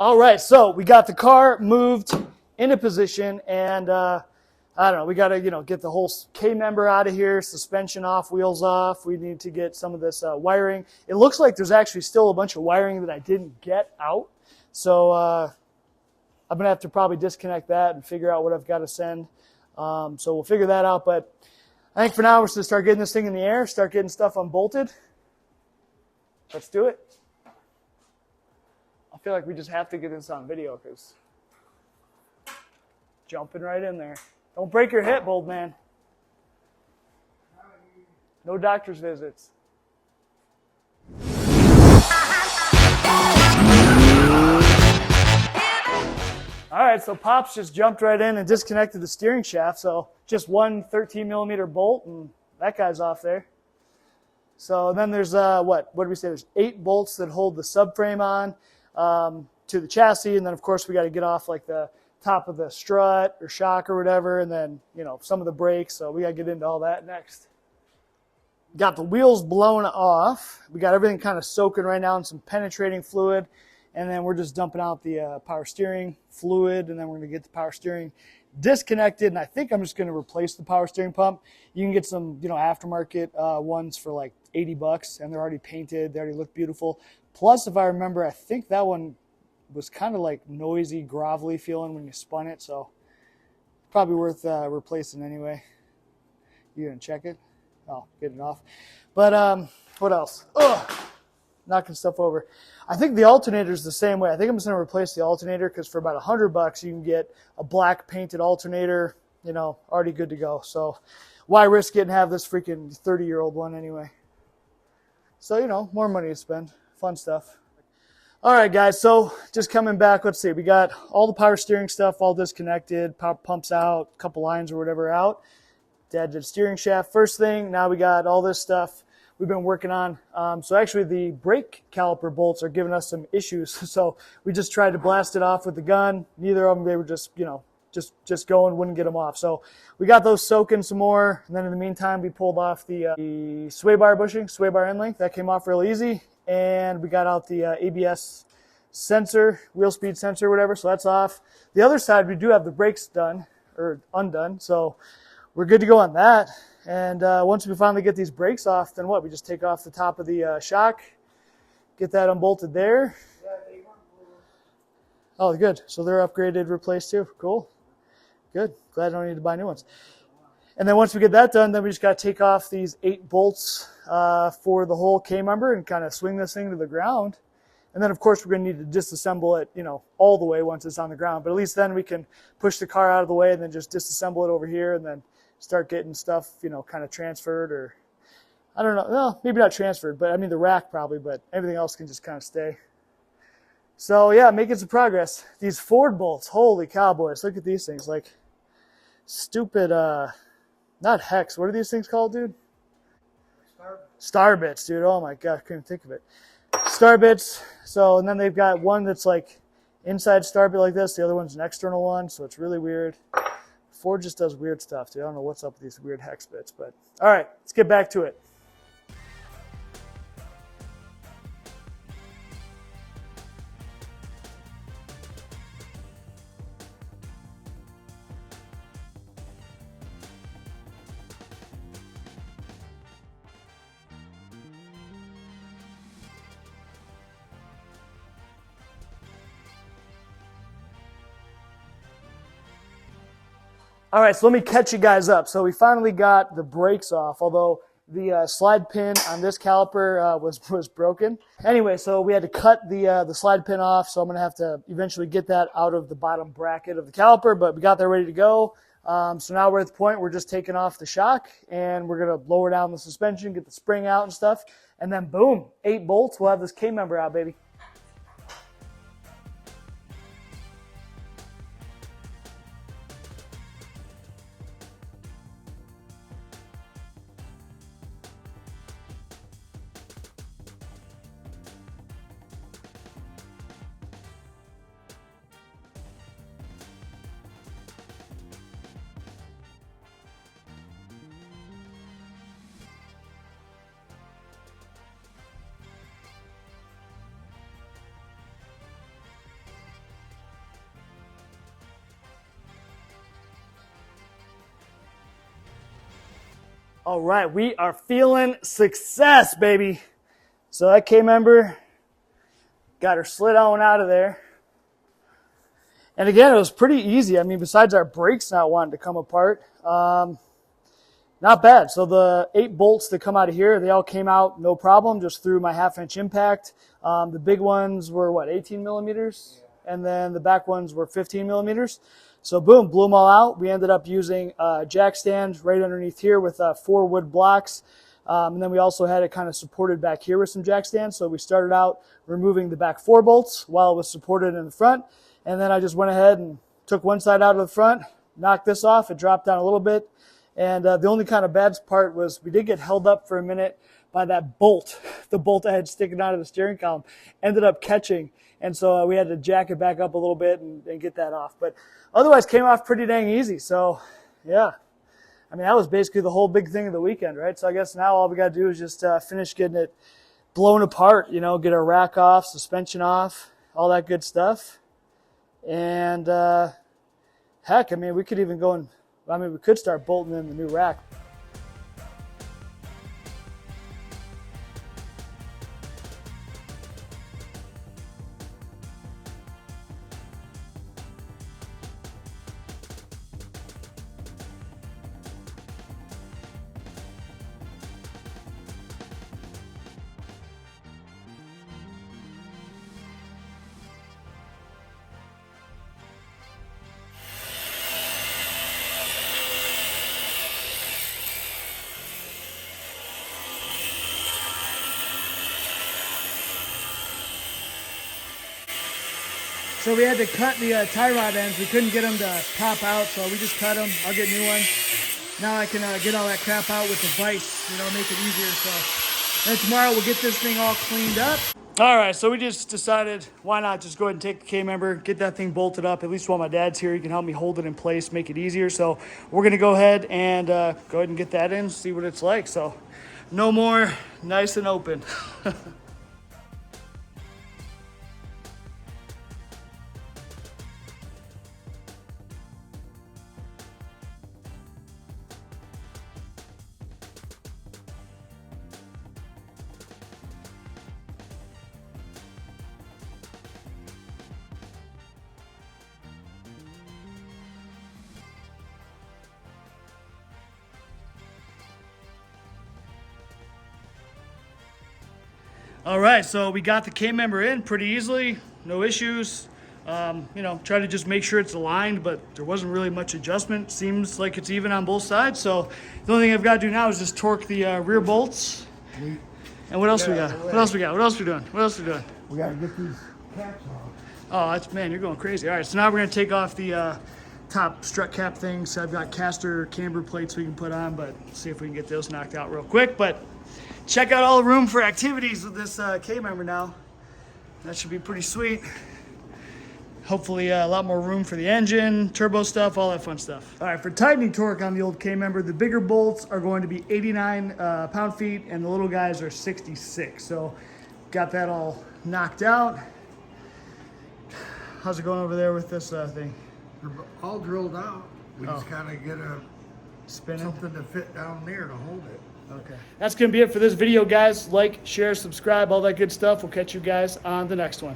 All right, so we got the car moved into position, and I don't know, we got to, get the whole K member out of here, suspension off, wheels off. We need to get some of this wiring. It looks like there's actually still a bunch of wiring that I didn't get out, so I'm going to have to probably disconnect that and figure out what I've got to send. So we'll figure that out, but I think for now we're just going to start getting this thing in the air, start getting stuff unbolted. Let's do it. I feel like we just have to get this on video because jumping right in there. Don't break your hip, old man. No doctor's visits. All right, so Pops just jumped right in and disconnected the steering shaft. So just one 13-millimeter bolt, and that guy's off there. So then there's, what did we say? There's 8 bolts that hold the subframe on to the chassis. And then, of course, we got to get off like the top of the strut or shock or whatever. And then, some of the brakes. So we got to get into all that next. Got the wheels blown off. We got everything kind of soaking right now in some penetrating fluid. And then we're just dumping out the power steering fluid. And then we're going to get the power steering disconnected. And I think I'm just going to replace the power steering pump. You can get some, aftermarket ones for like $80, and they're already painted. They already look beautiful. Plus, if I remember, I think that one was kind of like noisy, grovelly feeling when you spun it. So probably worth replacing anyway. You gonna check it? Oh, get it off. But what else? Ugh, knocking stuff over. I think the alternator is the same way. I think I'm just going to replace the alternator because for about $100 you can get a black painted alternator, already good to go. So why risk it and have this freaking 30-year-old one anyway? So, more money to spend. Fun stuff. All right, guys, so just coming back, let's see. We got all the power steering stuff all disconnected, power pumps out, a couple lines or whatever out. Dad did steering shaft first thing. Now we got all this stuff we've been working on. So actually the brake caliper bolts are giving us some issues. So we just tried to blast it off with the gun. Neither of them, they were just, just going, wouldn't get them off. So we got those soaking some more. And then in the meantime, we pulled off the sway bar bushing, sway bar end link. That came off real easy. And we got out the ABS sensor, wheel speed sensor, whatever. So that's off. The other side, we do have the brakes done or undone. So we're good to go on that. And once we finally get these brakes off, then what? We just take off the top of the shock, get that unbolted there. Oh, good. So they're upgraded, replaced too. Cool. Good. Glad I don't need to buy new ones. And then once we get that done, then we just got to take off these 8 bolts for the whole K member and kind of swing this thing to the ground. And then, of course, we're going to need to disassemble it, all the way once it's on the ground. But at least then we can push the car out of the way and then just disassemble it over here and then start getting stuff, kind of transferred, or I don't know. Well, maybe not transferred, but I mean the rack probably, but everything else can just kind of stay. So yeah, making some progress. These Ford bolts, holy cowboys. Look at these things, like stupid, not hex. What are these things called, dude? Star bits, dude. Oh my God, I couldn't think of it. Star bits. So, and then they've got one that's like inside star bit like this. The other one's an external one. So it's really weird. Ford just does weird stuff, dude. I don't know what's up with these weird hex bits, but all right, let's get back to it. All right, so let me catch you guys up. So we finally got the brakes off, although the slide pin on this caliper was broken. Anyway, so we had to cut the slide pin off, so I'm going to have to eventually get that out of the bottom bracket of the caliper, but we got that ready to go. So now we're at the point we're just taking off the shock, and we're going to lower down the suspension, get the spring out and stuff, and then boom, 8 bolts, we'll have this K member out, baby. All right, we are feeling success, baby. So that K-member got her slid on out of there. And again, it was pretty easy. I mean, besides our brakes not wanting to come apart, not bad. So the 8 bolts that come out of here, they all came out no problem, just through my 1/2-inch impact. The big ones were, what, 18 millimeters? And then the back ones were 15 millimeters. So boom, blew them all out. We ended up using a jack stand right underneath here with 4 wood blocks. And then we also had it kind of supported back here with some jack stands. So we started out removing the back 4 bolts while it was supported in the front. And then I just went ahead and took one side out of the front, knocked this off. It dropped down a little bit. And the only kind of bad part was we did get held up for a minute by that bolt. The bolt I had sticking out of the steering column ended up catching. And so we had to jack it back up a little bit and get that off. But otherwise came off pretty dang easy. So, yeah. I mean, that was basically the whole big thing of the weekend, right? So I guess now all we got to do is just finish getting it blown apart, you know, get our rack off, suspension off, all that good stuff. And heck, I mean, we could even go and, I mean, we could start bolting in the new rack. So we had to cut the tie rod ends. We couldn't get them to pop out, so we just cut them. I'll get new ones. Now I can get all that crap out with the vise, you know, make it easier. So then tomorrow we'll get this thing all cleaned up. All right, so we just decided why not just go ahead and take the K-member, get that thing bolted up. At least while my dad's here, he can help me hold it in place, make it easier. So we're gonna go ahead and get that in, see what it's like. So no more nice and open. All right, so we got the K-member in pretty easily, no issues. You know, try to just make sure it's aligned, but there wasn't really much adjustment. Seems like it's even on both sides. So the only thing I've got to do now is just torque the rear bolts. And what else we got? What else we got? What else we doing? What else we doing? We got to get these caps off. Oh, that's, man, you're going crazy. All right, so now we're going to take off the top strut cap things. So I've got caster camber plates we can put on, but see if we can get those knocked out real quick. But check out all the room for activities with this K-member now. That should be pretty sweet. Hopefully a lot more room for the engine, turbo stuff, all that fun stuff. All right, for tightening torque on the old K-member, the bigger bolts are going to be 89 pound-feet and the little guys are 66. So got that all knocked out. How's it going over there with this thing? They're all drilled out. We just kind of get something to fit down there to hold it. Okay. That's going to be it for this video, guys. Like, share, subscribe, all that good stuff. We'll catch you guys on the next one.